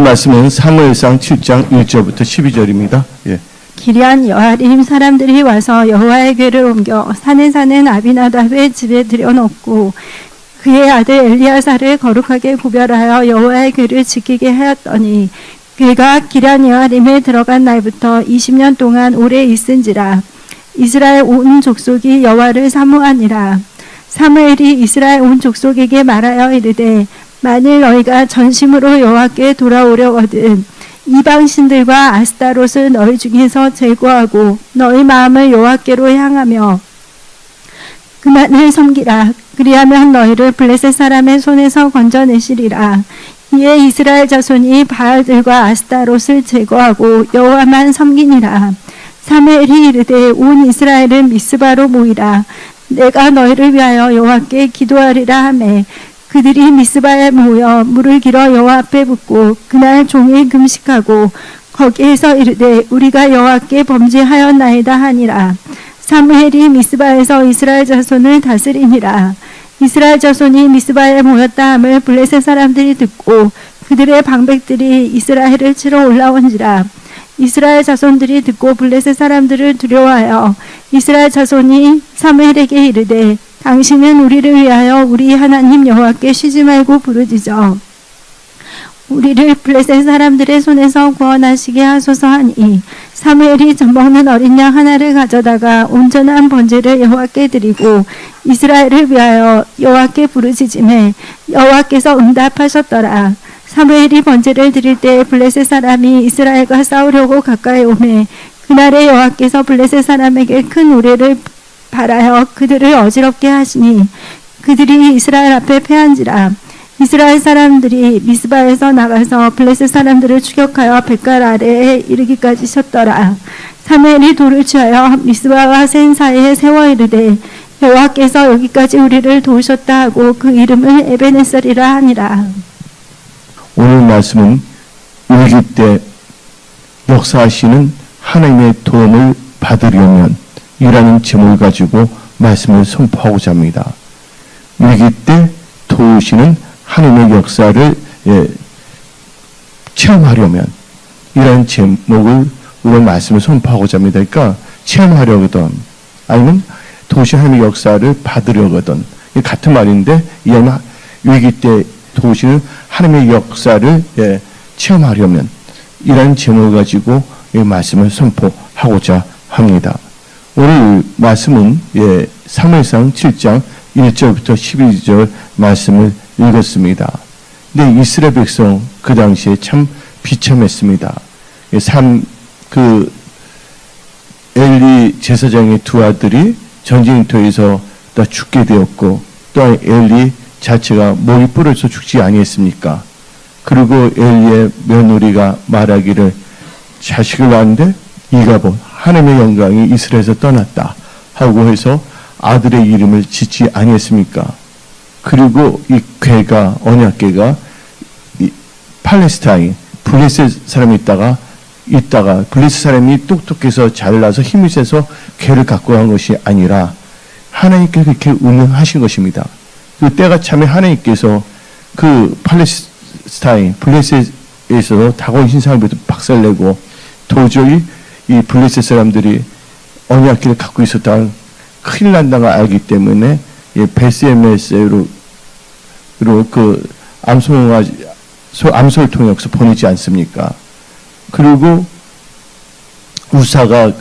오늘 말씀은 사무엘상 7장 1절부터 12절입니다. 예. 기럇 여아림 사람들이 와서 여호와의 궤를 옮겨 산에 사는 아비나답의 집에 들여놓고 그의 아들 엘리야사를 거룩하게 구별하여 여호와의 궤를 지키게 하였더니 궤가 기럇 여아림에 들어간 날부터 20년 동안 오래 있은지라. 이스라엘 온 족속이 여호와를 사모하니라. 사무엘이 이스라엘 온 족속에게 말하여 이르되 만일 너희가 전심으로 여호와께 돌아오려거든 이방 신들과 아스타롯을 너희 중에서 제거하고 너희 마음을 여호와께로 향하며 그만을 섬기라. 그리하면 너희를 블레셋 사람의 손에서 건져내시리라. 이에 이스라엘 자손이 바알들과 아스타롯을 제거하고 여호와만 섬기니라. 사무엘이 이르되 온 이스라엘은 미스바로 모이라. 내가 너희를 위하여 여호와께 기도하리라 하매 그들이 미스바에 모여 물을 길어 여호와 앞에 붓고 그날 종일 금식하고 거기에서 이르되 우리가 여호와께 범죄하였나이다 하니라. 사무엘이 미스바에서 이스라엘 자손을 다스리니라. 이스라엘 자손이 미스바에 모였다 함을 블레셋 사람들이 듣고 그들의 방백들이 이스라엘을 치러 올라온지라. 이스라엘 자손들이 듣고 블레셋 사람들을 두려워하여 이스라엘 자손이 사무엘에게 이르되 당신은 우리를 위하여 우리 하나님 여호와께 쉬지 말고 부르짖어 우리를 블레셋 사람들의 손에서 구원하시게 하소서 하니 사무엘이 젖먹는 어린 양 하나를 가져다가 온전한 번제를 여호와께 드리고 이스라엘을 위하여 여호와께 부르짖음에 여호와께서 응답하셨더라. 사무엘이 번제를 드릴 때 블레셋 사람이 이스라엘과 싸우려고 가까이 오매 그날에 여호와께서 블레셋 사람에게 큰 우레를 바라여 그들을 어지럽게 하시니 그들이 이스라엘 앞에 패한지라. 이스라엘 사람들이 미스바에서 나가서 블레셋 사람들을 추격하여 벳갈 아래에 이르기까지 쳤더라. 사무엘이 돌을 취하여 미스바와 센 사이에 세워 이르되 여호와께서 여기까지 우리를 도우셨다 하고 그 이름을 에베네셀이라 하니라. 오늘 말씀은 위기 때 역사하시는 하나님의 도움을 받으려면 이라는 제목을 가지고 말씀을 선포하고자 합니다. 위기 때 도우시는 하나님의 역사를 체험하려면 이라는 제목을 오늘 말씀을 선포하고자 합니다. 그러니까 체험하려거든 아니면 도우시는 하나님의 역사를 받으려거든 같은 말인데 이는 위기 때 도우시는 하나님의 역사를 체험하려면 이라는 제목을 가지고 이 말씀을 선포하고자 합니다. 오늘 말씀은 사무엘상 7장 1절부터 12절 말씀을 읽었습니다. 근데 이스라엘 백성 그 당시에 참 비참했습니다. 엘리 제사장의 두 아들이 전쟁터에서 다 죽게 되었고 또한 엘리 자체가 목이 부러져서 죽지 아니했습니까? 그리고 엘리의 며느리가 말하기를 자식을 낳았는데 이가봇 하나님의 영광이 이스라엘에서 떠났다 하고 해서 아들의 이름을 짓지 아니했습니까? 그리고 이 궤가 언약궤가 팔레스타인 블레셋 사람이 있다가 블레셋 사람이 똑똑해서 잘나서 힘이 세서 궤를 갖고 간 것이 아니라 하나님께서 그렇게 운영하신 것입니다. 그 때가 참에 하나님께서 그 팔레스타인 블레셋에서 다곤 신상을 박살내고 도저히 이 블레셋 사람들이 언약궤를 갖고 있었다는 큰일 난다는 걸 알기 때문에 베스에메스로 그 암소를 통해서 보내지 않습니까? 그리고 우사가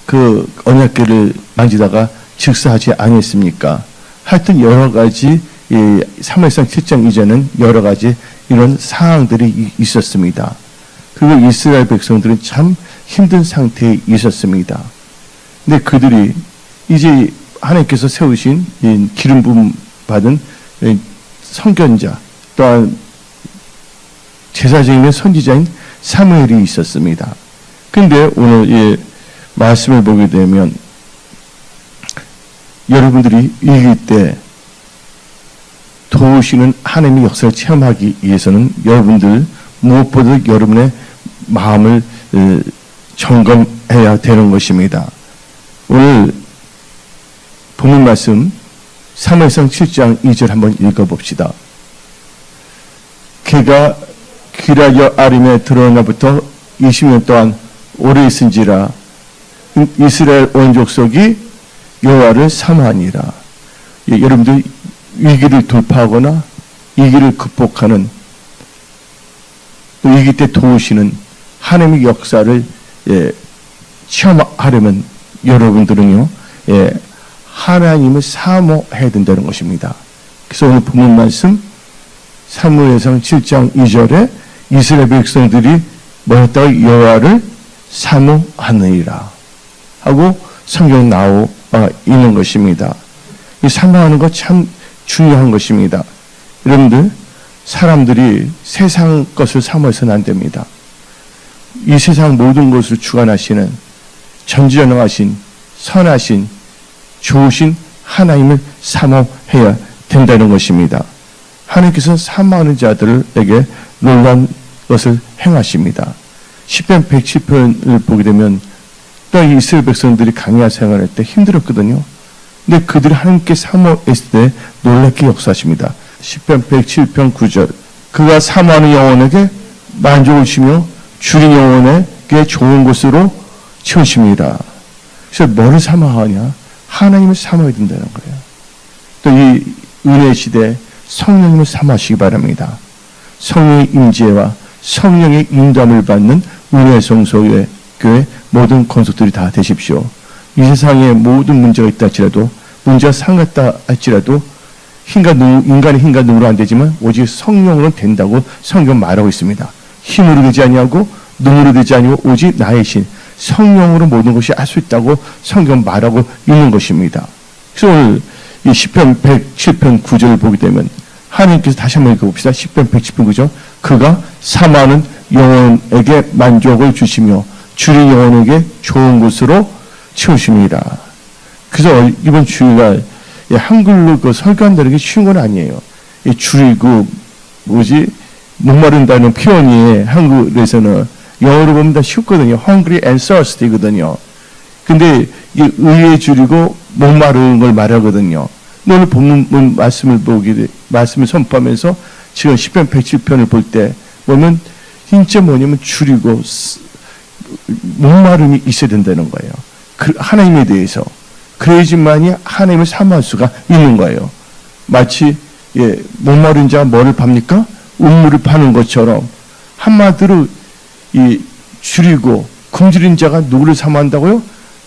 그 언약궤를 만지다가 즉사하지 아니했습니까? 하여튼 여러 가지 사무엘상 7장 이전은 여러 가지 이런 상황들이 있었습니다. 그리고 이스라엘 백성들은 참 힘든 상태에 있었습니다. 근데 그들이 이제 하나님께서 세우신 기름 부음 받은 선견자 또한 제사장이면 선지자인 사무엘이 있었습니다. 근데 오늘 이 말씀을 보게 되면 여러분들이 이길 때 도우시는 하나님의 역사를 체험하기 위해서는 여러분들 무엇보다 여러분의 마음을 점검해야 되는 것입니다. 오늘 본문 말씀 사무엘상 7장 2절 한번 읽어봅시다. 걔가 기라여 아림에 들어오나부터 20년 동안 오래 있은지라 이스라엘 온 족속이 여호와를 사모하니라. 예, 여러분들 위기를 돌파하거나 위기를 극복하는 또 위기 때 도우시는 하나님의 역사를 체험하려면 여러분들은요, 하나님을 사모해야 된다는 것입니다. 그래서 오늘 본문 말씀 사무엘상 7장 2절에 이스라엘 백성들이 뭐였다고 여호와를 사모하느니라 하고 성경에 나와 있는 것입니다. 이 사모하는 것 참 중요한 것입니다. 여러분들 사람들이 세상 것을 사모해서는 안 됩니다. 이 세상 모든 것을 주관하시는 전지전능하신 선하신 좋으신 하나님을 사모해야 된다는 것입니다. 하나님께서 사모하는 자들에게 놀라운 것을 행하십니다. 시편 107편을 보게 되면 또 이스라엘 백성들이 강야 생활할 때 힘들었거든요. 근데 그들이 하나님께 사모했을 때 놀랍게 역사하십니다. 시편 107편 9절 그가 사모하는 영혼에게 만족을 주며 줄인 영혼에게 좋은 곳으로 채우십니다. 그래서 뭐를 사모하냐? 하나님을 사모해야 된다는 거예요. 또 이 은혜 시대 성령님을 사모하시기 바랍니다. 성령의 임재와 성령의 인도함을 받는 은혜 성소의 교회 모든 건속들이 다 되십시오. 이 세상에 모든 문제가 있다 할지라도 문제가 상했다 할지라도 인간의 힘과 능으로 안 되지만 오직 성령으로는 된다고 성경 말하고 있습니다. 힘으로 되지 아니하고 능으로 되지 아니고 오직 나의 신 성령으로 모든 것이 할 수 있다고 성경 말하고 있는 것입니다. 그래서 오늘 이 시편 107편 9절을 보게 되면 하나님께서 다시 한번 읽어봅시다. 시편 107편 9절 그가 사모하는 영혼에게 만족을 주시며 줄인 영혼에게 좋은 곳으로 채우십니다. 그래서 이번 주일날 한글로 그 설교한다는 게 쉬운 건 아니에요. 줄이고 목마른다는 표현이 한글에서는 영어로 보면 다 쉽거든요. hungry and thirsty거든요. 근데 이 의에 줄이고 목마른 걸 말하거든요. 오늘 본문 말씀을 선포하면서 지금 시편 107편을 볼 때 보면 진짜 뭐냐면 줄이고 목마름이 있어야 된다는 거예요. 하나님에 대해서. 그래야지만이 하나님을 사모할 수가 있는 거예요. 마치 목마른 자가 뭐를 팝니까? 우물을 파는 것처럼 한마디로 이 줄이고 굶주린 자가 누구를 사모한다고요?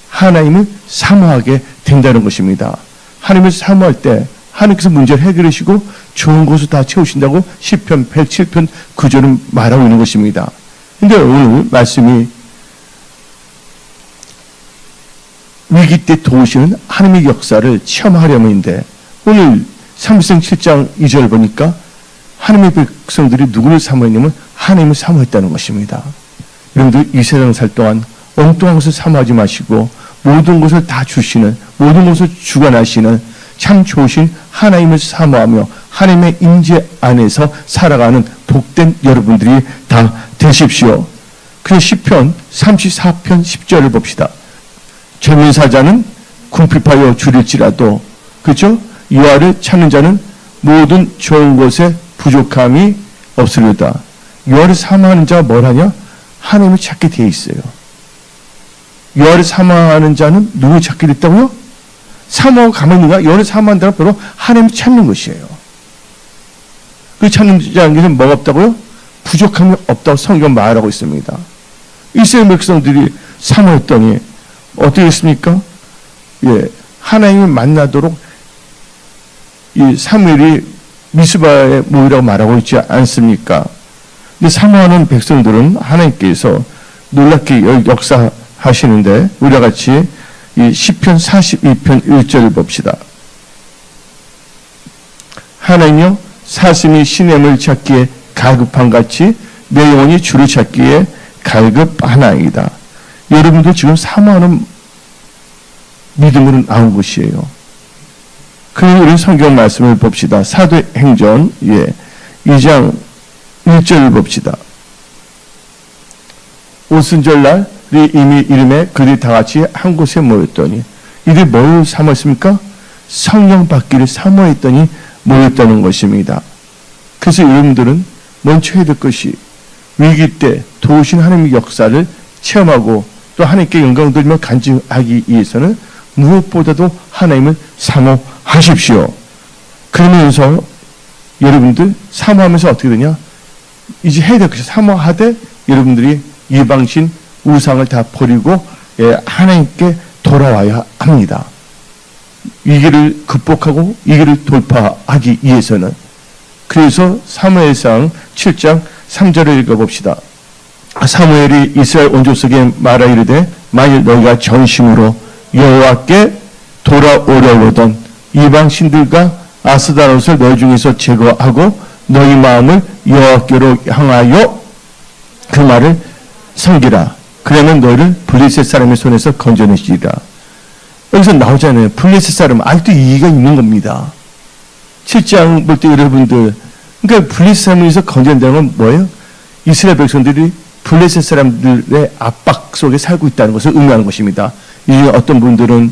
하나님을 사모하게 된다는 것입니다. 하나님을 사모할 때 하나님께서 문제를 해결하시고 좋은 곳을 다 채우신다고 시편 107편 9절은 말하고 있는 것입니다. 그런데 오늘 말씀이 위기 때 도우시는 하나님의 역사를 체험하려면인데 오늘 사무엘상 7장 2절 보니까 하나님의 백성들이 누구를 사모했냐면 하나님을 사모했다는 것입니다. 여러분들 이 세상 살 동안 엉뚱한 것을 사모하지 마시고 모든 것을 다 주시는 모든 것을 주관하시는 참 좋으신 하나님을 사모하며 하나님의 임재 안에서 살아가는 복된 여러분들이 다 되십시오. 그래서 시편 34편 10절을 봅시다. 젊은 사자는 궁핍하여 줄일지라도 그렇죠? 여호와를 찾는 자는 모든 좋은 것에 부족함이 없으리로다. 여호와를 사모하는 자가 뭘 하냐? 하나님을 찾게 되어 있어요. 여호와를 사모하는 자는 누구 찾게 됐다고요? 사모하고 가만히 있는가? 여호와를 사모한다는 바로 하나님을 찾는 것이에요. 그 찾는 자에게는 뭐가 없다고요? 부족함이 없다고 성경 말하고 있습니다. 이스라엘 백성들이 사모했더니 어떻게 했습니까? 하나님을 만나도록 이 사무엘이 미스바에 모이라고 말하고 있지 않습니까? 근데 사모하는 백성들은 하나님께서 놀랍게 역사하시는데 우리와 같이 이 시편 42편 1절을 봅시다. 하나님이여 사슴이 시냇을 찾기에 갈급한 같이 내 영혼이 주를 찾기에 갈급하나이다. 여러분도 지금 사모하는 믿음으로 나온 것이에요. 그리고 우리 성경 말씀을 봅시다. 사도행전 2장 1절을 봅시다. 오순절날이 이미 이름에 그들이 다 같이 한 곳에 모였더니 이들이 뭘 사모했습니까? 성령 받기를 사모했더니 모였다는 것입니다. 그래서 여러분들은 먼저 해야 될 것이 위기 때 도우신 하나님의 역사를 체험하고 또 하나님께 영광 돌리며 간증하기 위해서는 무엇보다도 하나님을 사모하십시오. 그러면서 여러분들 사모하면서 어떻게 되냐? 이제 해야 될 것이 사모하되 여러분들이 이방신 우상을 다 버리고 하나님께 돌아와야 합니다. 위기를 극복하고 위기를 돌파하기 위해서는. 그래서 사무엘상 7장 3절을 읽어봅시다. 사무엘이 이스라엘 온 족속에 말하 이르되 만일 너희가 전심으로 여호와께 돌아오려거든 이방 신들과 아스다롯을 너희 중에서 제거하고 너희 마음을 여호와께로 향하여 그 말을 섬기라. 그러면 너희를 블레셋 사람의 손에서 건져내시리라. 여기서 나오잖아요. 블레셋 사람 아직도 이의가 있는 겁니다. 7장 볼 때 여러분들, 그러니까 블레셋 사람에서 건져낸다는 건 뭐예요? 이스라엘 백성들이 블레셋 사람들의 압박 속에 살고 있다는 것을 의미하는 것입니다. 이 중에 어떤 분들은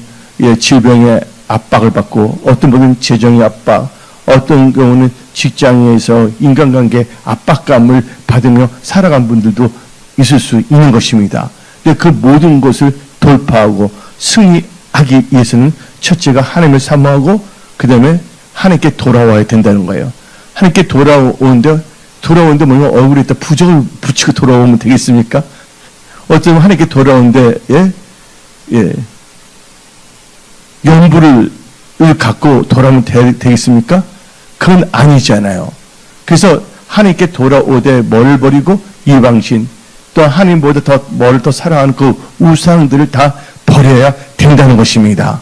질병의 압박을 받고, 어떤 분은 재정의 압박, 어떤 경우는 직장에서 인간관계 압박감을 받으며 살아간 분들도 있을 수 있는 것입니다. 근데 그 모든 것을 돌파하고 승리하기 위해서는 첫째가 하나님을 사모하고 그 다음에 하나님께 돌아와야 된다는 거예요. 하나님께 돌아오는데 뭐냐, 얼굴에다 부적을 붙이고 돌아오면 되겠습니까? 어쩌면 하나님께 돌아오는데 연부를 갖고 돌아오면 되겠습니까? 그건 아니잖아요. 그래서 하나님께 돌아오되 뭐를 버리고 이방신, 또 하나님보다 뭐를 더 사랑하는 그 우상들을 다 버려야 된다는 것입니다.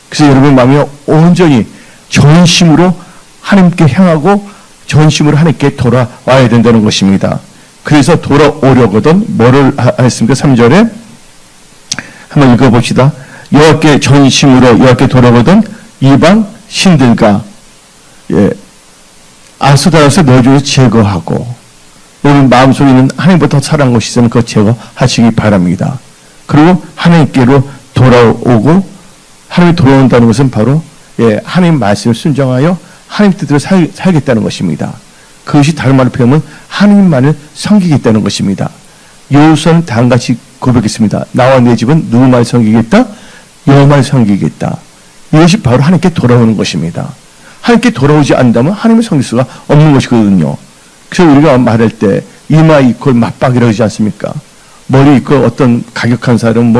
그래서 여러분 마음이 온전히 전심으로 하나님께 향하고 전심으로 하나님께 돌아와야 된다는 것입니다. 그래서 돌아오려거든 뭐를 했습니까? 3절에 한번 읽어봅시다. 여호와께 전심으로 여호와께 돌아오거든 이방 신들과 아스다롯을 너희 중에서 제거하고, 여러분 마음속에 있는 하나님보다 사랑하는 것이 있으면 그거 제거하시기 바랍니다. 그리고 하나님께로 돌아오고, 하나님이 돌아온다는 것은 바로 하나님 말씀을 순종하여 하나님 뜻대로 살겠다는 것입니다. 그것이 다른 말로 표현하면 하나님만을 섬기겠다는 것입니다. 여호수아는 다음같이 고백했습니다. 나와 내 집은 누구만을 섬기겠다? 여호와만을 섬기겠다. 이것이 바로 하나님께 돌아오는 것입니다. 하나님께 돌아오지 않는다면 하나님을 섬길 수가 없는 것이거든요. 그래서 우리가 말할 때 이마 이퀄 맞박이라고 하지 않습니까? 머리 이퀄 어떤 가격한 사람,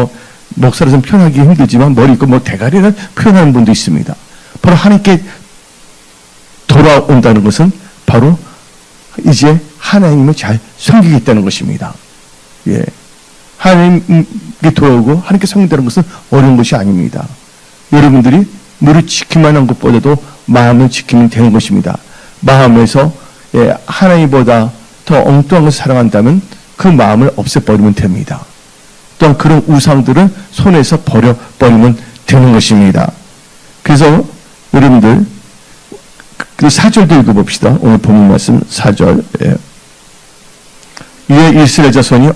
목사로서는 표현하기 힘들지만 머리 이퀄 대가리를 표현하는 분도 있습니다. 바로 하나님께 돌아온다는 것은 바로 이제 하나님을 잘 섬기겠다는 것입니다. 하나님께 돌아오고 하나님께 섬긴다는 것은 어려운 것이 아닙니다. 여러분들이 물을 지키만 한 것보다도 마음을 지키면 되는 것입니다. 마음에서 하나님보다 더 엉뚱한 것을 사랑한다면 그 마음을 없애버리면 됩니다. 또한 그런 우상들은 손에서 버려버리면 되는 것입니다. 그래서 여러분들 그 4절도 읽어봅시다. 오늘 본문 말씀 4절. 이에 이스라엘 자손이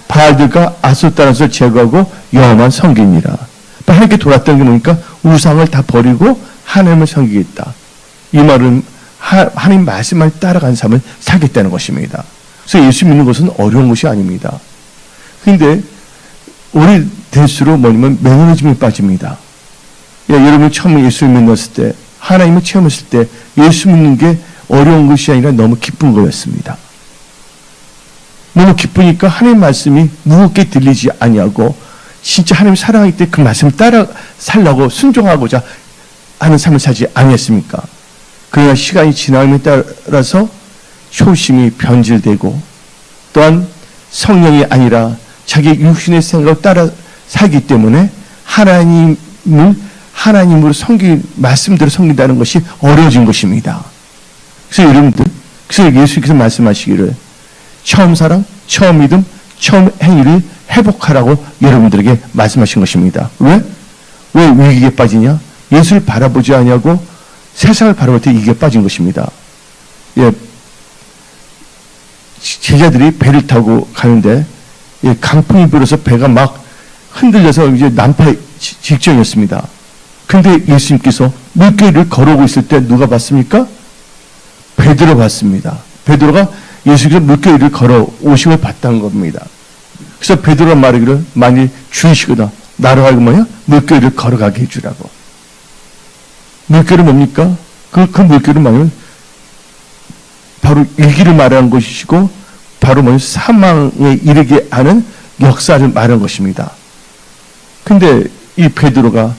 바알들과 아스타롯을 제거하고 여호와만 섬기니라. 하나님께 돌아왔다는 게 뭡니까? 우상을 다 버리고 하나님을 섬기겠다. 이 말은 하나님 말씀만 따라가는 삶을 살겠다는 것입니다. 그래서 예수 믿는 것은 어려운 것이 아닙니다. 그런데 오래될수록 뭐냐면 매너리즘에 빠집니다. 여러분이 처음 예수를 믿었을 때, 하나님을 체험했을 때 예수 믿는 게 어려운 것이 아니라 너무 기쁜 거였습니다. 너무 기쁘니까 하나님 말씀이 무겁게 들리지 아니하고 진짜 하나님 사랑하기 때문에 그 말씀을 따라 살라고 순종하고자 하는 삶을 살지 아니했습니까? 그러나 시간이 지남에 따라서 초심이 변질되고 또한 성령이 아니라 자기 육신의 생각을 따라 살기 때문에 하나님으로 말씀대로 섬긴다는 것이 어려워진 것입니다. 그래서 여러분들, 그래서 예수께서 말씀하시기를 처음 사랑, 처음 믿음, 처음 행위를 회복하라고 여러분들에게 말씀하신 것입니다. 왜 위기에 빠지냐? 예수를 바라보지 않냐고 세상을 바라볼 때 위기에 빠진 것입니다. 제자들이 배를 타고 가는데 강풍이 불어서 배가 막 흔들려서 이제 난파 직전이었습니다. 근데 예수님께서 물길을 걸어오고 있을 때 누가 봤습니까? 베드로 봤습니다. 베드로가 예수께서 물결을 걸어 오심을 봤다는 겁니다. 그래서 베드로가 말하기를 만일 주이시거나 나로 하여금 뭐야? 물결을 걸어가게 해주라고. 물결은 뭡니까? 그 물결은 뭐냐면 바로 일기를 말하는 것이고 바로 뭐냐? 사망에 이르게 하는 역사를 말하는 것입니다. 근데 이 베드로가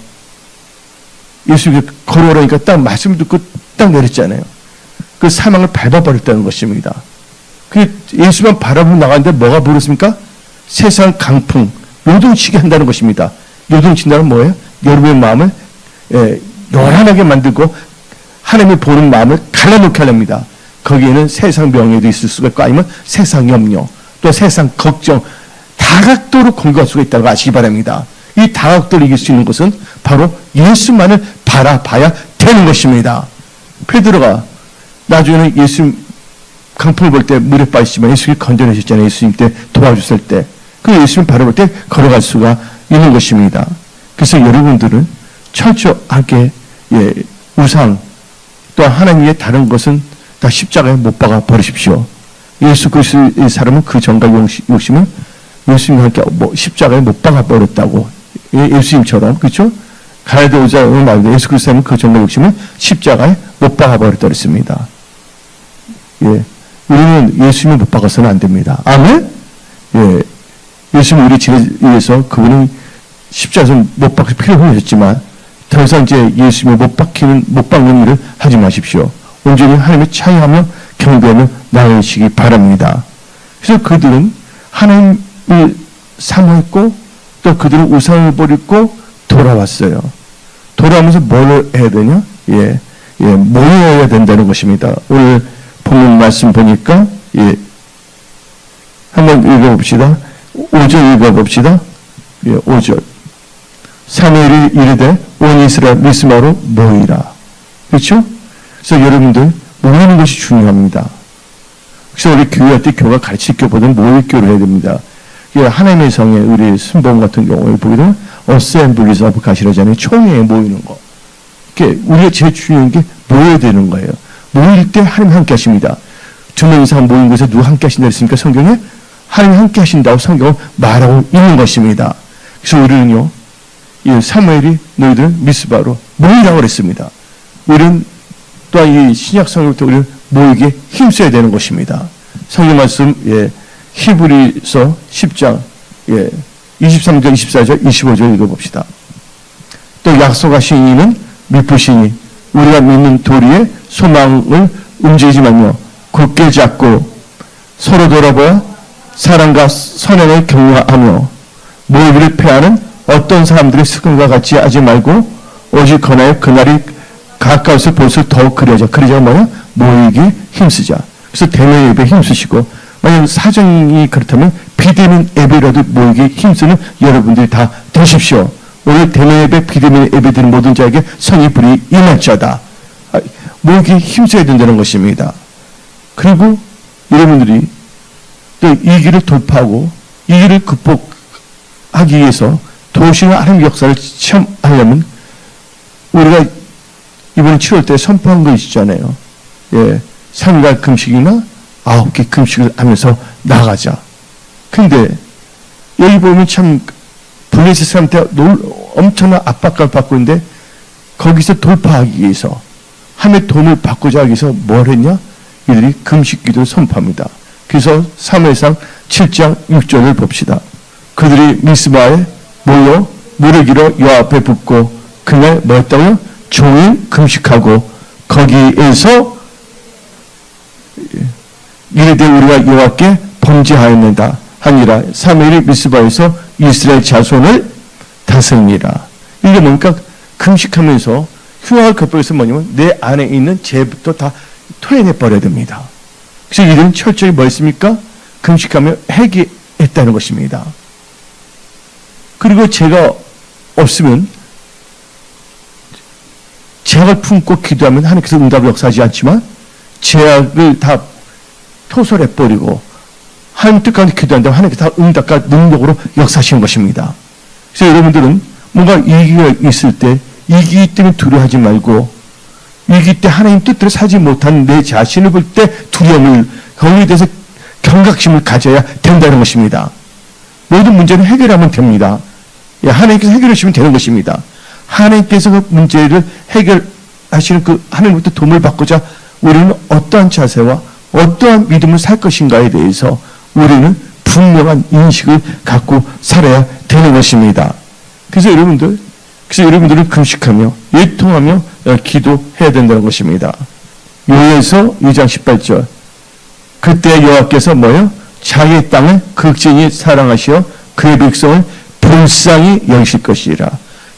예수님께 걸어오라니까 딱 말씀을 듣고 딱 내렸잖아요. 그 사망을 밟아버렸다는 것입니다. 그 예수만 바라보고 나갔는데 뭐가 부르십니까? 세상 강풍, 요동치게 한다는 것입니다. 요동친다는 뭐예요? 여러분의 마음을 요란하게 만들고 하나님이 보는 마음을 갈라놓게 하랍니다. 거기에는 세상 명예도 있을 수가 있고 아니면 세상 염려, 또 세상 걱정, 다각도로 공격할 수가 있다고 아시기 바랍니다. 이 다각도를 이길 수 있는 것은 바로 예수만을 바라봐야 되는 것입니다. 베드로가 나중에는 예수님 강풍을 볼 때 물에 빠지지만 예수님이 건져내셨잖아요. 예수님 때 도와주실 때. 그 예수님 바라볼 때 걸어갈 수가 있는 것입니다. 그래서 여러분들은 철저하게 우상 또 하나님의 다른 것은 다 십자가에 못 박아 버리십시오. 예수 그리스도의 사람은 그 정과 욕심은 예수님과 함께 십자가에 못 박아 버렸다고. 예수님처럼 그렇죠? 갈라디아 5장에 말합니다. 예수 그리스도는 그 정과 욕심은 십자가에 못 박아 버렸다 그랬습니다. 우리는 예수님을 못 박아서는 안 됩니다. 아멘? 예수님 우리 지내기 위해서 그분은 십자가에서 못 박을 필요가 없었지만 더 이상 이제 예수님을 못 박는 일을 하지 마십시오. 온전히 하나님을 찬양하며 경배하며 나아가시기 바랍니다. 그래서 그들은 하나님을 사모했고 또 그들은 우상을 버리고 돌아왔어요. 돌아오면서 뭘 해야 되냐? 모여야 된다는 것입니다. 오늘 본문 말씀 보니까 한번 읽어봅시다. 5절 읽어봅시다. 5절. 사무엘이 이르되 온 이스라엘 미스마로 모이라. 그렇죠? 그래서 여러분들 모이는 것이 중요합니다. 그래서 우리 교회할 때 교회가 가르칠 교보다는 모일 교를 해야 됩니다. 하나님의 성에 우리 순봉 같은 경우에 보게 되면 어셈블리스 오브 가시라잖아요. 총회에 모이는 거. 우리가 제일 중요한 게 모여야 되는 거예요. 모일 때 하나님 함께 하십니다. 2명 이상 모인 곳에 누가 함께 하신다 했습니까? 성경에? 하나님 함께 하신다고 성경은 말하고 있는 것입니다. 그래서 우리는요, 이 사무엘이 너희들은 미스바로 모이라고 그랬습니다. 우리는 또한 이 신약 성경부터 우리는 모이게 힘써야 되는 것입니다. 성경 말씀, 히브리서 10장, 23절, 24절, 25절 읽어봅시다. 또 약속하신 이는 미쁘시니 우리가 믿는 도리에 소망을 움직이지 말며 굳게 잡고 서로 돌아보아 사랑과 선행을 격려하며 모이기를 패하는 어떤 사람들의 습관과 같이 하지 말고 오직 권하여 그날이 가까워서 볼수록 더욱 그려져. 그러자 뭐야? 모이기 힘쓰자. 그래서 대면 예배 힘쓰시고 만약 사정이 그렇다면 비대면 예배라도 모이기 힘쓰는 여러분들이 다 되십시오. 오늘 대면 예배, 비대면 예배 드리는 모든 자에게 성의 불이 임할지어다. 모이기 힘써야 된다는 것입니다. 그리고 여러분들이 또 이 길을 돌파하고 이 길을 극복하기 위해서 도시나 하나님의 역사를 체험하려면 우리가 이번 7월 때 선포한 거 있잖아요. 3일 금식이나 9개 금식을 하면서 나가자. 근데 여기 보면 참 블레셋 사람한테 엄청난 압박감을 받고 있는데 거기서 돌파하기 위해서 하나님의 도움을 받고자 하기 위해서 뭘 했냐? 이들이 금식 기도를 선포합니다. 그래서 사무엘상 7장 6절을 봅시다. 그들이 미스바에 모여 무릎 위로 여호와 앞에 붓고 그날 뭐 했다고요? 종일 금식하고 거기에서 이르되 우리가 여호와께 범죄하였는다 하니라. 사무엘이 미스바에서 이스라엘 자손을 다스리니라. 이게 뭡니까? 금식하면서 흉악을 극복해서 뭐냐면 내 안에 있는 죄부터 다 토해내버려야 됩니다. 그래서 이들은 철저히 뭐 했습니까? 금식하며 회개했다는 것입니다. 그리고 죄가 없으면 죄악을 품고 기도하면 하나님께서 응답을 역사하지 않지만 죄악을 다 토설해버리고 하나님 뜻 가운데 기도한다면 하나님께서 다 응답과 능력으로 역사하시는 것입니다. 그래서 여러분들은 뭔가 위기가 있을 때 위기 때문에 두려워하지 말고 위기 때 하나님 뜻대로 살지 못한 내 자신을 볼 때 두려움을 거기에 대해서 경각심을 가져야 된다는 것입니다. 모든 문제는 해결하면 됩니다. 예, 하나님께서 해결해 주시면 되는 것입니다. 하나님께서 그 문제를 해결하시는 그 하나님부터 도움을 받고자 우리는 어떠한 자세와 어떠한 믿음을 살 것인가에 대해서 우리는 분명한 인식을 갖고 살아야 되는 것입니다. 그래서 여러분들은 금식하며 예통하며 기도해야 된다는 것입니다. 요에서 2장 18절. 그때 여호와께서 뭐요? 자기의 땅을 극진히 사랑하시어 그의 백성을 불쌍히 여기실 것이라.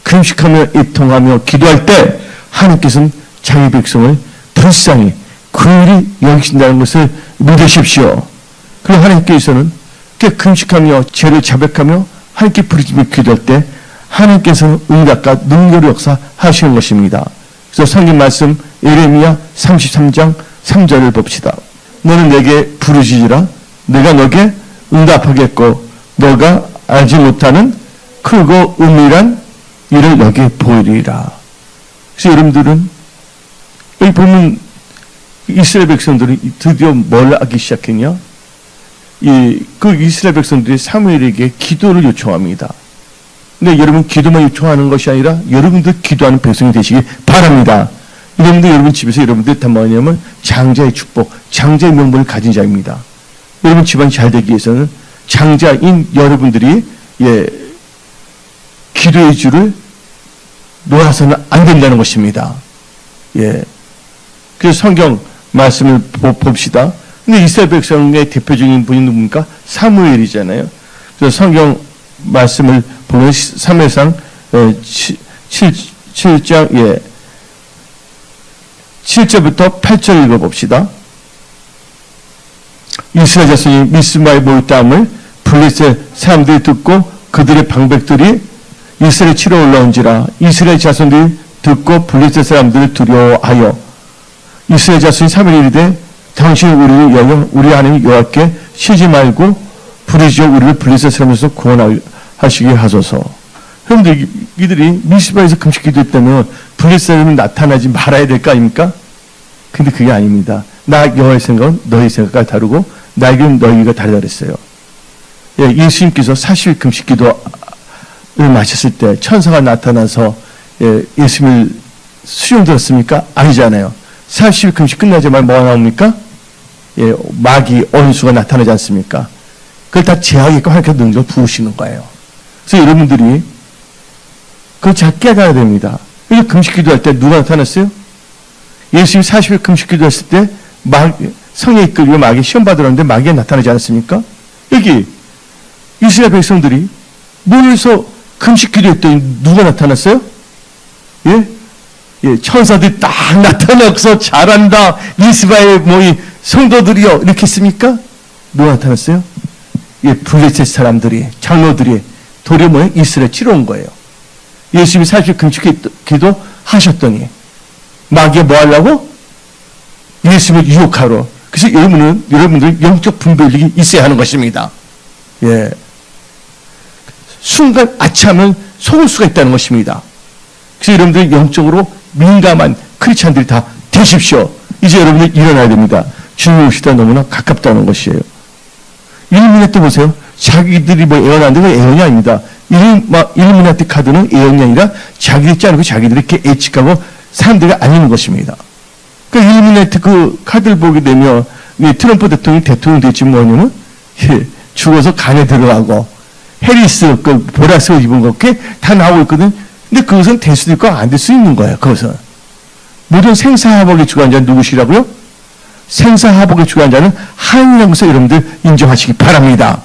금식하며 예통하며 기도할 때 하나님께서는 자기 백성을 불쌍히 긍휼히 여기신다는 것을 믿으십시오. 그리고 하나님께서는 금식하며 죄를 자백하며 하나님께 부르짖으며 기도할 때 하나님께서는 응답과 능력의 역사 하시는 것입니다. 그래서 성경 말씀 예레미야 33장 3절을 봅시다. 너는 내게 부르짖으라 내가 너에게 응답하겠고 너가 알지 못하는 크고 은밀한 일을 너에게 보이리라. 그래서 여러분들은 여기 보면 이스라엘 백성들이 드디어 뭘 하기 시작했냐? 그 이스라엘 백성들이 사무엘에게 기도를 요청합니다. 근데 여러분 기도만 요청하는 것이 아니라 여러분들 기도하는 백성이 되시기 바랍니다. 여러분 집에서 여러분들 다 뭐냐면 장자의 축복, 장자의 명분을 가진 자입니다. 여러분 집안이 잘 되기 위해서는 장자인 여러분들이 기도의 줄을 놓아서는 안 된다는 것입니다. 그래서 성경 말씀을 봅시다. 근데 이스라엘 백성의 대표적인 분이 누굽니까? 사무엘이잖아요. 그래서 성경 말씀을 보면 사무엘상 7장 7절부터 8절 읽어봅시다. 이스라엘 자손이 미스마에 모였다함을 블레셋 사람들이 듣고 그들의 방백들이 이스라엘 치러 올라온지라. 이스라엘 자손들이 듣고 블레셋 사람들을 두려워하여 이스라엘 자손이 사무엘이 이르되 당신이 우리를 여여 우리 하나님 여호와께 쉬지 말고 부르짖어 우리를 블레셋 사람에서 구원하시게 하소서. 그런데 이들이 미스바에서 금식 기도했다면 블레셋 사람이 나타나지 말아야 될 거 아닙니까? 근데 그게 아닙니다. 나 여호와의 생각은 너희 생각과 다르고 나에게는 너희가 다르다 그랬어요. 예수님께서 40일 금식 기도를 마쳤을 때 천사가 나타나서 예수님을 수용들었습니까? 아니잖아요. 40일 금식 끝나자마자 뭐가 나옵니까? 마귀, 원수가 나타나지 않습니까? 그걸 다 제하게끔 하나님께서 능력을 부으시는 거예요. 그래서 여러분들이 그걸 잘 깨달아야 됩니다. 그래서 금식 기도할 때 누가 나타났어요? 예수님이 40일 금식 기도했을 때 성령이 이끌고 마귀 시험 받으려는데 마귀가 나타나지 않았습니까? 여기 이스라엘 백성들이 모여서 금식 기도했더니 누가 나타났어요? 천사들이 딱 나타나서 잘한다. 미스바의 모이 성도들이요. 이렇게 했습니까? 누가 나타났어요? 블레셋 사람들이, 장로들이 도리어 뭐예요? 이스라엘 치러 온 거예요. 예수님이 40일 금식 기도 하셨더니 마귀가 뭐 하려고? 예수님을 유혹하러. 그래서 여러분들 영적 분별력이 있어야 하는 것입니다. 순간 아차하면 속을 수가 있다는 것입니다. 그래서 여러분들 영적으로 민감한 크리스찬들이 다 되십시오. 이제 여러분들 일어나야 됩니다. 주님 오시다 너무나 가깝다는 것이에요. 일루미나티 보세요. 자기들이 뭐 애원하는데 그 애원이 아닙니다. 일루미나티 카드는 애원이 아니라 자기들이 짜놓고 자기들이 이렇게 예측하고 사람들이 알리는 것입니다. 그 일루미나티 그 카드를 보게 되면 트럼프 대통령 됐지 뭐냐면 죽어서 간에 들어가고 해리스 그 보라색을 입은 거 그게 다 나오고 있거든. 근데 그것은 될 수도 있고 안 될 수 있는 거예요. 그것은 모든 생사화복에 주관한 자는 누구시라고요? 생사화복에 주관한 자는 하나님이라는 것을 여러분들 인정하시기 바랍니다.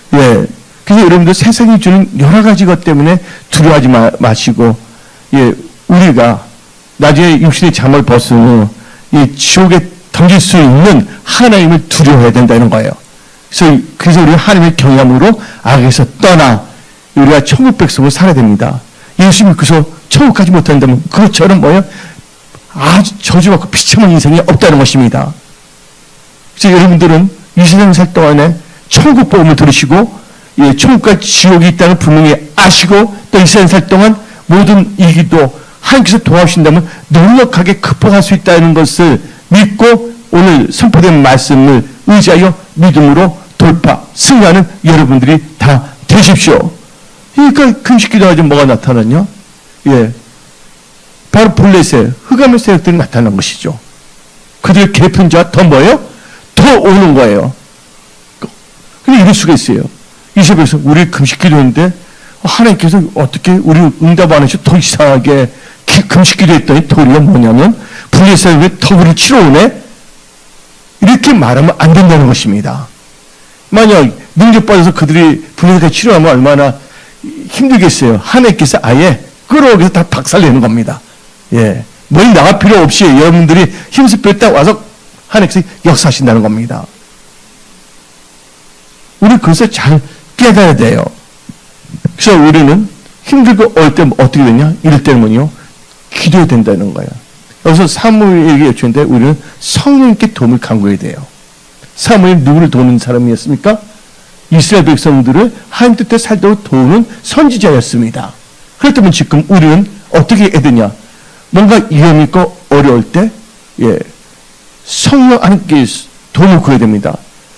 그래서 여러분들 세상이 주는 여러 가지 것 때문에 두려워하지 마시고 우리가 나중에 육신의 잠을 벗은 후 지옥에 던질 수 있는 하나님을 두려워해야 된다는 거예요. 그래서 우리가 하나님의 경외함으로 악에서 떠나 우리가 천국 백성으로 살아야 됩니다. 예수 믿고서 천국 가지 못한다면 그것처럼 뭐예요? 아주 저주받고 비참한 인생이 없다는 것입니다. 그래서 여러분들은 이 세상 살 동안에 천국 복음을 들으시고 천국과 지옥이 있다는 분명히 아시고 또 이 세상 살 동안 모든 일기도 하나님께서 도와주신다면 넉넉하게 극복할 수 있다는 것을 믿고 오늘 선포된 말씀을 의지하여 믿음으로 돌파, 승리하는 여러분들이 다 되십시오. 그러니까 금식 기도하지 뭐가 나타났냐? 예. 바로 블레셋, 흑암의 세력들이 나타난 것이죠. 그들의 개편자가 더 뭐예요? 더 오는 거예요. 근데 이럴 수가 있어요. 이세벨에서 우리 금식 기도했는데 하나님께서 어떻게 우리 응답 안 하시고 더 이상하게 금식 기도했더니 도리가 뭐냐면 블레셋이 왜 더 우리를 치러 오네? 이렇게 말하면 안 된다는 것입니다. 만약 능력받아서 그들이 블레셋에 치료하면 얼마나 힘들겠어요. 하나님께서 아예 끌어오기 위해서 다 박살내는 겁니다. 예. 머리 나갈 필요 없이 여러분들이 힘쓸 필요 딱 와서 하나님께서 역사하신다는 겁니다. 우리 그것을 잘 깨달아야 돼요. 그래서 우리는 힘들고 어릴 때 어떻게 되냐? 이럴 때는요, 기도해야 된다는 거예요. 여기서 사무엘에게 요청인데 우리는 성령님께 도움을 간구해야 돼요. 사무엘 누구를 도우는 사람이었습니까? 이스라엘 백성들을 하나님 뜻대로 살도록 도우는 선지자였습니다. 그렇다면 지금 우리는 어떻게 해야 되냐? 뭔가 위험 있고 어려울 때, 예, 성령 하나님께 도움을 구해야 됩니다.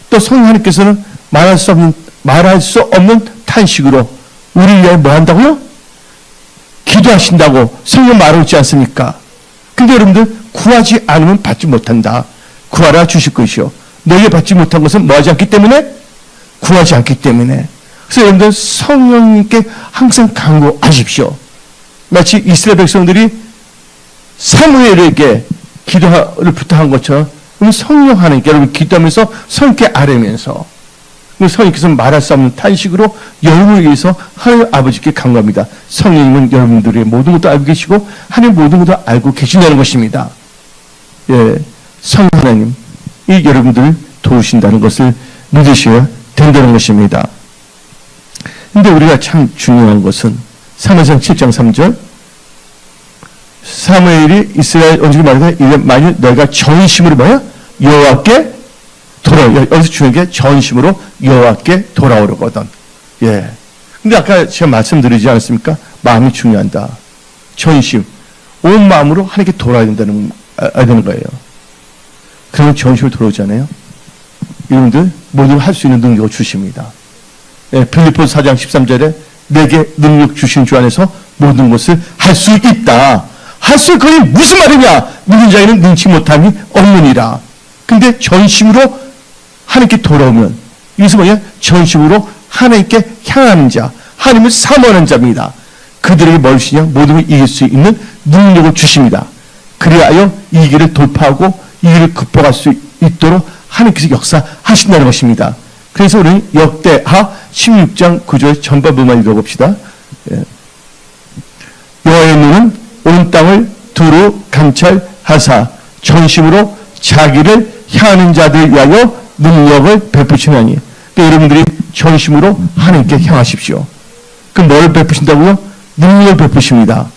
또 성령 하나님께서는 말할 수 없는 탄식으로 우리를 위해 뭐 한다고요? 기도하신다고 성령 말하고 있지 않습니까? 근데 여러분들 구하지 않으면 받지 못한다. 구하라 주실 것이요. 너희가 받지 못한 것은 뭐 하지 않기 때문에? 구하지 않기 때문에. 그래서 여러분들 성령님께 항상 간구하십시오. 마치 이스라엘 백성들이 사무엘에게 기도를 부탁한 것처럼 성령 하나님께 여러분 기도하면서 성께 아뢰면서 성령께서 말할 수 없는 탄식으로 여러분을 위해서 하나님 아버지께 간구합니다. 성령님은 여러분들의 모든 것도 알고 계시고 하나님 모든 것도 알고 계신다는 것입니다. 예, 성령 하나님 이 여러분들을 도우신다는 것을 믿으셔야 된다는 것입니다. 근데 우리가 참 중요한 것은 사무엘상 7장 3절 사무엘이 이스라엘 언제가 말하되 만일 너희가 전심으로 뭐야? 여호와께 여기서 중요한 게 전심으로 여호와께 돌아오려거든. 예. 근데 아까 제가 말씀드리지 않았습니까? 마음이 중요하다. 전심. 온 마음으로 하나님께 돌아야 된다는 거예요. 그러면 전심으로 돌아오잖아요. 여러분들 모두 할 수 있는 능력을 주십니다. 예, 빌립보서 4장 13절에 내게 능력 주신 주 안에서 모든 것을 할 수 있다. 할 수 있거니 무슨 말이냐? 믿는 자에는 능치 못함이 없느니라. 근데 전심으로 하나님께 돌아오면 이것은 뭐냐? 전심으로 하나님께 향하는 자, 하나님을 사모하는 자입니다. 그들에게 뭘 주시냐? 모든 걸 이길 수 있는 능력을 주십니다. 그리하여 이 길을 돌파하고 이 길을 극복할 수 있도록 하나님께서 역사하신다는 것입니다. 그래서 우리는 역대하 16장 9절 전반부만 읽어봅시다. 예. 여호와의 눈은 온 땅을 두루 감찰하사 전심으로 자기를 향하는 자들 위하여 능력을 베푸시나니. 그러니까 여러분들이 전심으로 하나님께 향하십시오. 그럼 뭘 베푸신다고요? 능력을 베푸십니다.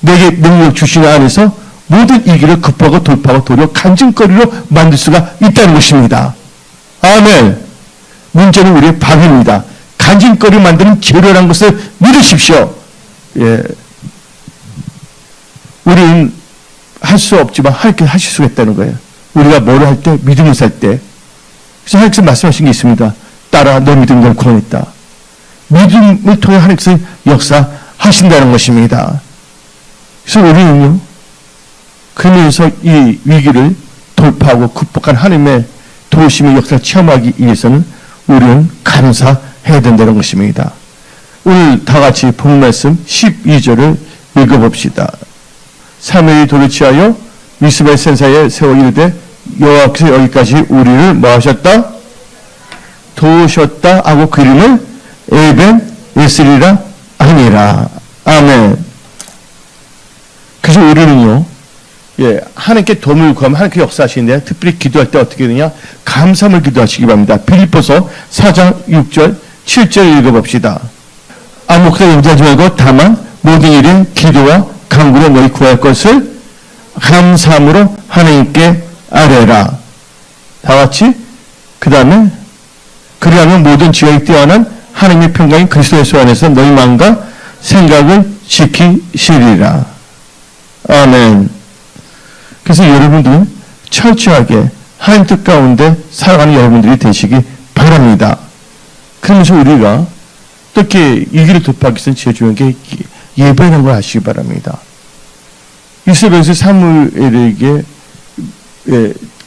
내게 능력 주신 안에서 모든 이 길을 극복하고 돌파하고 도리어 간증거리로 만들 수가 있다는 것입니다. 아멘. 문제는 우리의 방해입니다. 간증거리를 만드는 재료라는 것을 믿으십시오. 예. 우리는 할 수 없지만 하나님께서 하실 수가 있다는 거예요. 우리가 뭐를 할 때, 믿음을 살 때. 그래서 하나님께서 말씀하신 게 있습니다. 따라 너 믿음 걸 구원했다. 믿음을 통해 하나님께서 역사하신다는 것입니다. 그래서 우리는요, 그러면서 이 위기를 돌파하고 극복한 하나님의 도우심의 역사를 체험하기 위해서는 우리는 감사해야 된다는 것입니다. 오늘 다 같이 본 말씀 12절을 읽어봅시다. 사무엘이 돌을 취하여 미스바의 센사에 세워 이르되 여호와께서 여기까지 우리를 뭐 하셨다? 도우셨다 하고 그 이름을 에벤 에스리라 하니라. 아멘. 그래서 우리는요, 예, 하나님께 도움을 구하면 하나님께 역사하시는데 특별히 기도할 때 어떻게 되냐? 감사함을 기도하시기 바랍니다. 빌립보서 4장 6절 7절 읽어봅시다. 아무것도 염두하지 말고 다만 모든 일에 기도와 간구로 너희 구할 것을 감사함으로 하나님께 아뢰라. 다 같이 그 다음에 그리하면 모든 지각이 뛰어난 하나님의 평강인 그리스도 예수 안에서 너희 마음과 생각을 지키시리라. 아멘. 그래서 여러분들 철저하게 하나님 뜻 가운데 살아가는 여러분들이 되시기 바랍니다. 그러면서 우리가 어떻게 이 길을 돌파하기 위해서 제일 중요한 게 예배라는 걸 아시기 바랍니다. 이스라엘에서 사무엘에게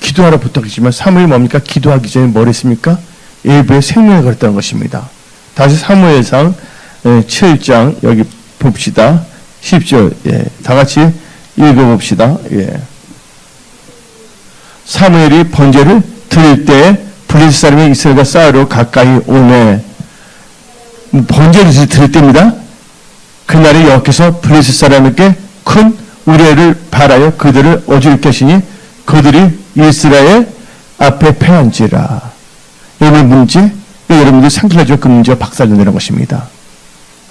기도하라 부탁했지만 사무엘이 뭡니까? 기도하기 전에 뭘 했습니까? 예배에 생명을 걸었다는 것입니다. 다시 사무엘상 7장 여기 봅시다. 10절 다 같이 읽어봅시다. 사무엘이 번제를 드릴 때 블레셋 사람이 이스라엘과 싸우러 가까이 오매. 번제를 드릴 때입니다. 그날에 여호와께서 블레셋 사람에게 큰 우레를 발하여 그들을 어지럽게 하시니 그들이 이스라엘 앞에 패한지라. 여러분 문제, 여러분들이 상실하죠. 그 문제가 박살내는 것입니다.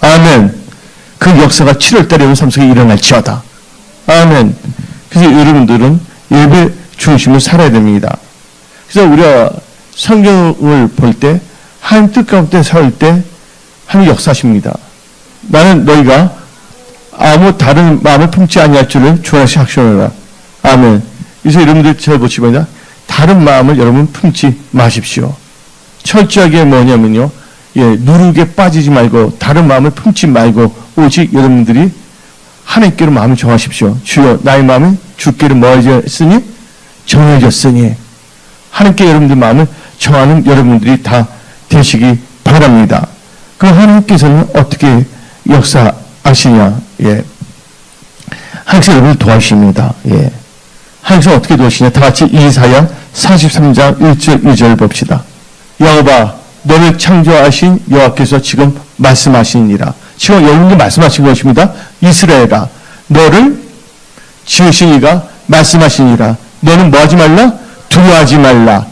아멘. 그 역사가 7월달에 여러분 삶 속에 일어날지어다. 아멘. 그래서 여러분들은 예배 중심으로 살아야 됩니다. 그래서 우리가 성경을 볼 때 하나님 뜻 가운데 살 때 하나님 역사하십니다. 나는 너희가 아무 다른 마음을 품지 아니할 줄을 주 안에서 확신하노라. 아멘. 그래서 여러분들 잘 보시면 다른 마음을 여러분 품지 마십시오. 철저하게 뭐냐면요. 누룩에 빠지지 말고 다른 마음을 품지 말고 오직 여러분들이 하나님께로 마음을 정하십시오. 주여 나의 마음이 주께로 뭐해졌으니 정해졌으니 하나님께 여러분들 마음을 정하는 여러분들이 다 되시기 바랍니다. 그럼 하나님께서는 어떻게 역사하시냐? 하나님께서 여러분을 도와주십니다. 하나님께서 어떻게 도와주시냐? 다 같이 이사야 43장 1절 2절 봅시다. 여호와 너를 창조하신 여호와께서 지금 말씀하시니라. 지금 여러분들 말씀하신 것입니다. 이스라엘아 너를 지으신 이가 말씀하시니라. 너는 뭐하지 말라? 두려워하지 말라.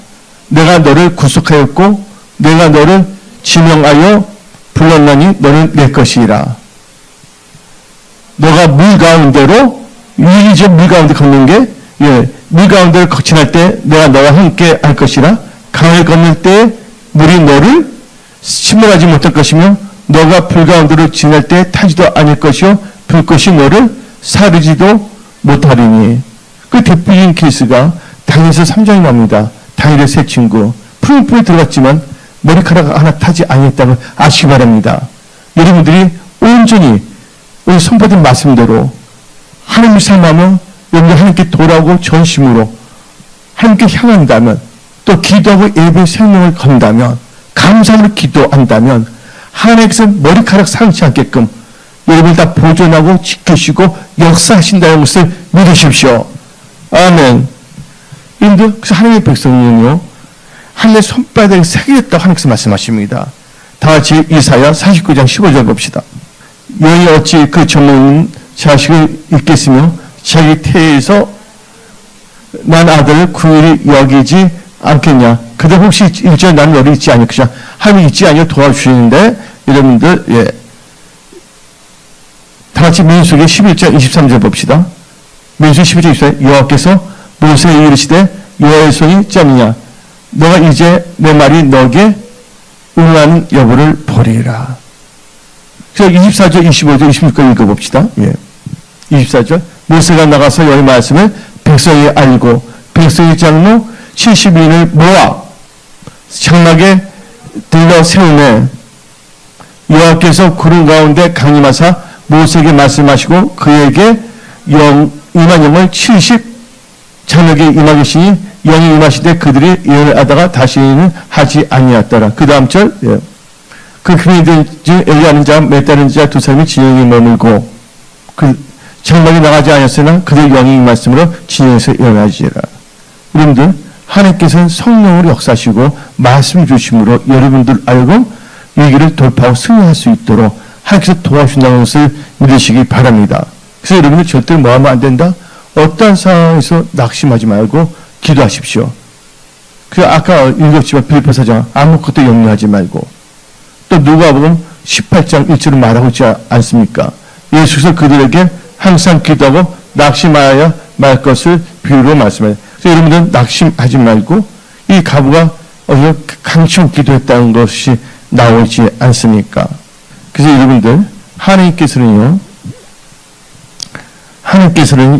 내가 너를 구속하였고 내가 너를 지명하여 불렀나니 너는 내 것이라. 너가 물 가운데로 이제 물 가운데 걷는 게 물 가운데를 지날 때 내가 너와 함께 할 것이라. 강을 건널 때 물이 너를 침몰하지 못할 것이며 너가 불 가운데로 지날 때 타지도 않을 것이요 불꽃이 너를 사르지도 못하리니. 그 대표적인 케이스가 다니엘서 3장이 나옵니다. 다니엘의 세 친구 풀에 들어갔지만 머리카락 하나 타지 아니했다는 걸 아시기 바랍니다. 여러분들이 온전히 오늘 선포된 말씀대로 하나님을 삶하며 여러분들 하나님께 돌아오고 전심으로 하나님께 향한다면 또 기도하고 예배 생명을 건다면 감사함으로 기도한다면 하나님께서 머리카락 상치 않게끔 여러분을 다 보존하고 지키시고 역사하신다는 것을 믿으십시오. 아멘. 여러분들 그래서 하나님의 백성은요 하나님의 손바닥에 새기겠다고 하나님께서 말씀하십니다. 다 같이 이사야 49장 15절 봅시다. 여인이 어찌 그 젊은 자식을 잊겠으며 자기 태에서 난 아들을 구일이 여기지 않겠냐. 그들 혹시 일절 나는 너를 잊지 않을 것이냐. 하나님이 잊지 아니어 도와주시는데 여러분들 다 같이 민수기 11장 23절 봅시다. 민수기 11장 23절 여호와께서 모세에게 이르시되 여호와의 손이 쩌느냐. 너가 이제 내 말이 너에게 응하는 여부를 보리라. 그래서 24절, 25절, 26절 읽어봅시다. 24절 모세가 나가서 여호와의 말씀을 백성이 알고 백성의 장로 70인을 모아 장막에 들러 세우매 여호와께서 구름 가운데 강림하사 모세에게 말씀하시고 그에게 임한 영을 70 장막에 임하시니 영이 임하시되 그들이 예언을 하다가 다시는 하지 아니하더라. 그 다음 절 그 그민들 중 엘리야는 자 맷다른 자 두 사람이 진영에 머물고 그 장막에 나가지 않았으나 그들 영이 임하심으로 진영에서 일어나지라. 여러분들 하나님께서는 성령으로 역사하시고 말씀 주심으로 여러분들 알고 위기를 돌파하고 승리할 수 있도록 하나님께서 도와주신다는 것을 믿으시기 바랍니다. 그래서 여러분들 절대로 뭐하면 안 된다? 어떠한 상황에서 낙심하지 말고 기도하십시오. 그 아까 읽었지만 빌립보 4장 아무것도 염려하지 말고 또 누가복음 18장 1절을 말하고 있지 않습니까? 예수께서 그들에게 항상 기도하고 낙심하여 말 것을 비유로 말씀해요. 그래서 여러분들은 낙심하지 말고 이 가부가 강청 기도했다는 것이 나오지 않습니까? 그래서 여러분들 하나님께서는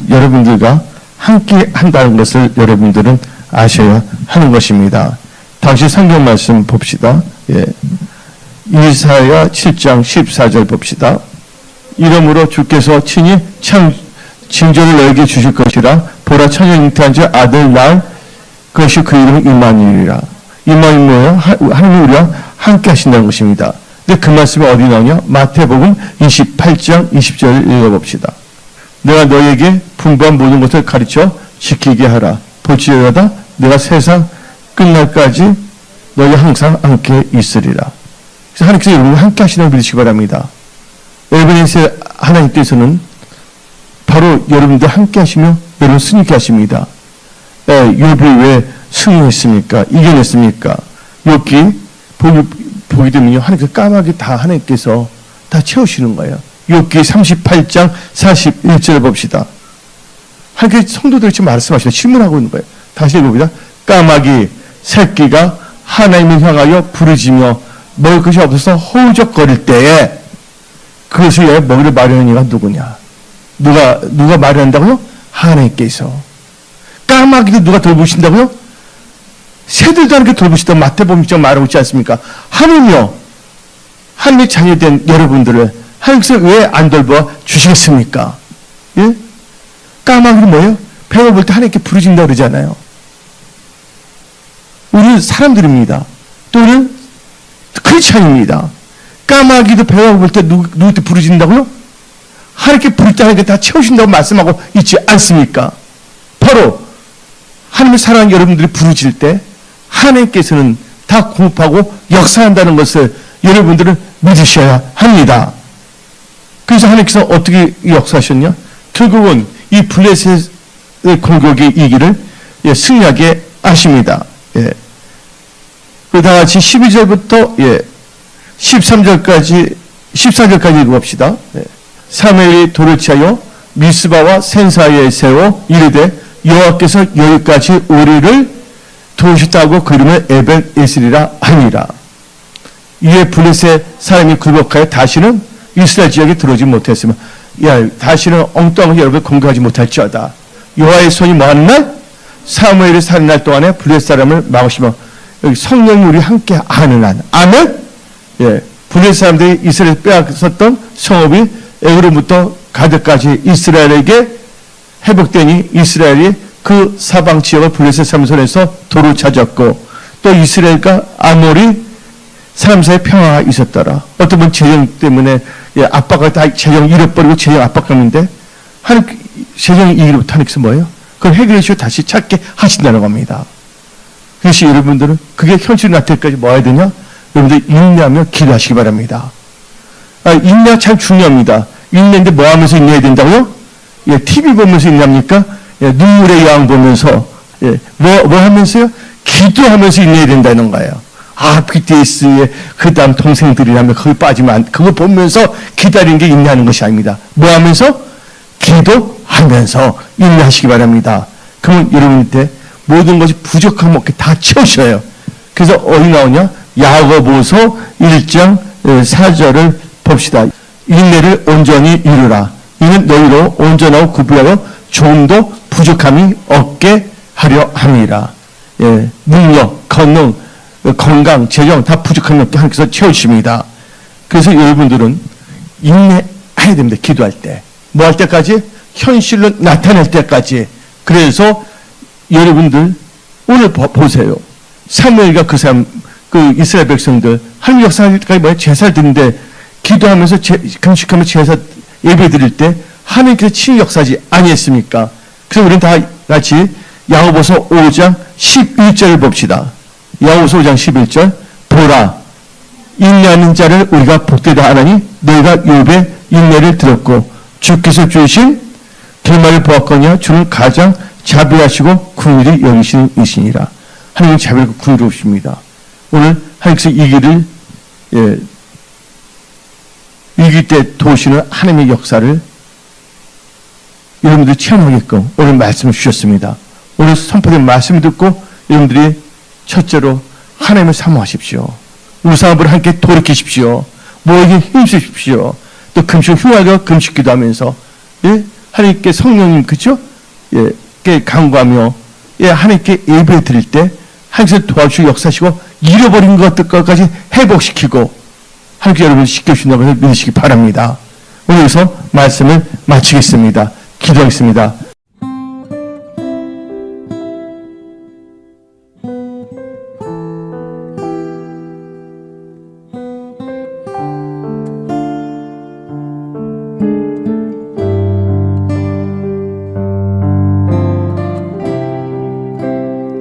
여러분들과 함께 한다는 것을 여러분들은 아셔야 하는 것입니다. 다시 성경 말씀 봅시다. 예. 이사야 7장 14절 봅시다. 이러므로 주께서 친히 참 징조를 너에게 주실 것이라. 보라, 처녀 잉태한 자 아들 낳을 것이 그 이름은 임마누엘이라. 임마누엘이 뭐예요? 하나님이 우리와 함께 하신다는 것입니다. 근데 그 말씀이 어디 나오냐? 마태복음 28장 20절을 읽어봅시다. 내가 너에게 분부한 모든 것을 가르쳐 지키게 하라. 볼지어다 내가 세상 끝날까지 너희 항상 함께 있으리라. 그래서 하나님께서 여러분과 함께 하시는 걸 믿으시기 바랍니다. 에베네셀 하나님께서는 바로 여러분들 함께 하시며 여러분 승리케 하십니다. 욥이 왜 승리했습니까? 이겨냈습니까? 욥기 보게 되면요, 하나님께서 까마귀 다 하나님께서 다 채우시는 거예요. 욥기 38장 41절 봅시다. 하나님께서 성도들이 지금 말씀하시고 질문하고 있는 거예요. 다시 읽어봅니다. 까마귀 새끼가 하나님을 향하여 부르짖며 먹을 것이 없어서 허우적거릴 때에 그것을 위해 먹이를 마련한 이가 누구냐? 누가 마련한다고요? 하나님께서. 까마귀도 누가 돌보신다고요? 새들도 하나님께 돌보시다. 마태복음 6장 말하고 있지 않습니까? 하물며 하나님의 자녀된 여러분들을 하나님께서 왜 안 돌봐 주시겠습니까? 예? 까마귀는 뭐예요? 배가 볼 때 하나님께 부르짖는다고 그러잖아요. 우리는 사람들입니다. 또 우리는 크리스찬입니다. 까마귀도 배가 고플 때 누구한테 부르짖는다고요? 하나님께 부를 때 하나님께 다 채우신다고 말씀하고 있지 않습니까? 바로 하나님의 사랑하는 여러분들이 부르짖을 때 하나님께서는 다 공급하고 역사한다는 것을 여러분들은 믿으셔야 합니다. 그래서 하나님께서 어떻게 역사하셨냐? 결국은 이 블레셋의 공격의 이기를 승리하게 하십니다. 예. 그 다같이 12절부터 13절까지 14절까지 읽어봅시다. 사무엘이 돌을 치하여 미스바와 센 사이에 세워 이르되 여호와께서 여기까지 우리를 도우셨다고 그 이름을 에벤에셀이라 하니라. 이에 블레셋 사람이 굴복하여 다시는 이스라엘 지역에 들어오지 못했으면 다시는 엉뚱한 여러분을 공격하지 못할지어다. 여호와의 손이 뭐하는 날? 사무엘이 사는 날 동안에 블레셋 사람을 막으시며 여기 성령이 우리 함께 하는 한. 아멘? 예. 블레셋 사람들이 이스라엘 빼앗았던 성읍이 에그로부터 가드까지 이스라엘에게 회복되니 이스라엘이 그 사방 지역을 블레셋 사람 손에서 도로 찾았고 또 이스라엘과 아모리 사람 사이에 평화가 있었더라. 어떤 분 재정 때문에 압박을 다 재정 잃어버리고 재정 압박하는데 하나님 재정이 이기로부터 하나님께서 뭐예요? 그걸 해결해주시고 다시 찾게 하신다는 겁니다. 그래서 여러분들은 그게 현실이 나타날 때까지 뭐 해야 되냐? 여러분들 인내하며 기도하시기 바랍니다. 인내가 참 중요합니다. 인내인데 뭐 하면서 인내해야 된다고요? TV 보면서 인내합니까? 눈물의 여왕 보면서 뭐 하면서요? 기도하면서 인내해야 된다는 거예요. BTS의 그 다음 동생들이라면 거기 빠지면 안, 그거 보면서 기다리는 게 인내하는 것이 아닙니다. 뭐 하면서? 기도하면서 인내하시기 바랍니다. 그러면 여러분한테 모든 것이 부족함 없게 다 채우셔요. 그래서 어디 나오냐? 야고보서 1장 4절을 봅시다. 인내를 온전히 이루라. 이는 너희로 온전하고 구비하여 조금도 부족함이 없게 하려 함이라. 능력, 권능, 건강, 재정 다 부족함이 없게 하나님께서 채우십니다. 그래서 여러분들은 인내해야 됩니다. 기도할 때. 뭐 할 때까지? 현실로 나타낼 때까지. 그래서 여러분들 오늘 보세요. 사무엘과 그 사람, 그 이스라엘 백성들 하나님 역사까지 뭐야? 제사를 드리는데 기도하면서 금식하면서 제사 예배 드릴 때 하나님께서 친히 역사하지 아니했습니까? 그래서 우리는 다 같이 야고보서 5장 11절을 봅시다. 야고보서 5장 11절. 보라, 인내하는 자를 우리가 복되다 하나니 너희가 욥의 인내를 들었고 주께서 주신 결말을 보았거니와 주는 가장 자비하시고 긍휼히 여기시는 이시니라. 하나님은 자비하고 긍휼하십니다. 오늘 하나님께서 이 길을 이길 때 도우시는 하나님의 역사를 여러분들이 체험하게끔 오늘 말씀을 주셨습니다. 오늘 선포된 말씀을 듣고 여러분들이 첫째로 하나님을 사모하십시오. 우상을 함께 돌이키십시오. 뭐에게 힘쓰십시오. 또 금식 흉하게 금식 기도하면서 하나님께 성령님 그죠? 께 간구하며 하나님께 예배 드릴 때 하나님께서 도와주시고 역사하시고 잃어버린 것들까지 회복시키고 하나님께 여러분을 지켜주신다고 해서 믿으시기 바랍니다. 오늘 여기서 말씀을 마치겠습니다. 기도하겠습니다.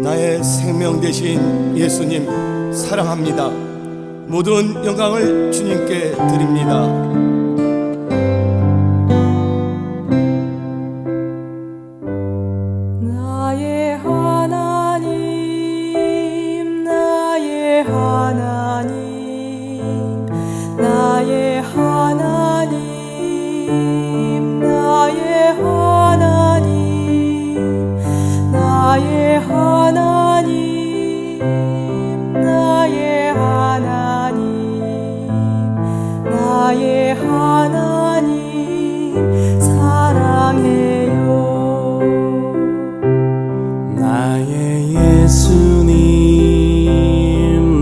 나의 생명 되신 예수님 사랑합니다. 모든 영광을 주님께 드립니다. 나의 하나님, 나의 하나님, 나의 하나님, 나의 하나님, 나의 하나님, 나의 하나님, 나의 하나님 사랑해요. 나의 예수님,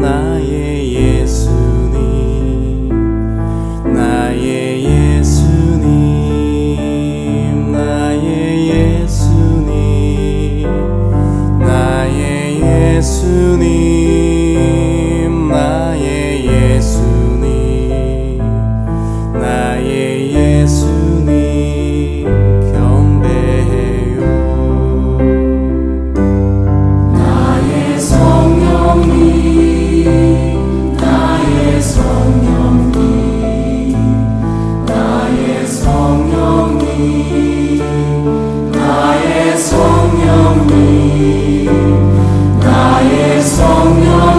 나의 예수님, 나의 예수님, 나의 예수님, 나의 예수님, 나의 예수님, 나의 예수님 경배해요. 나의 성령님, 나의 성령님, 나의 성령님, 나의 성령님, 나의 성령님,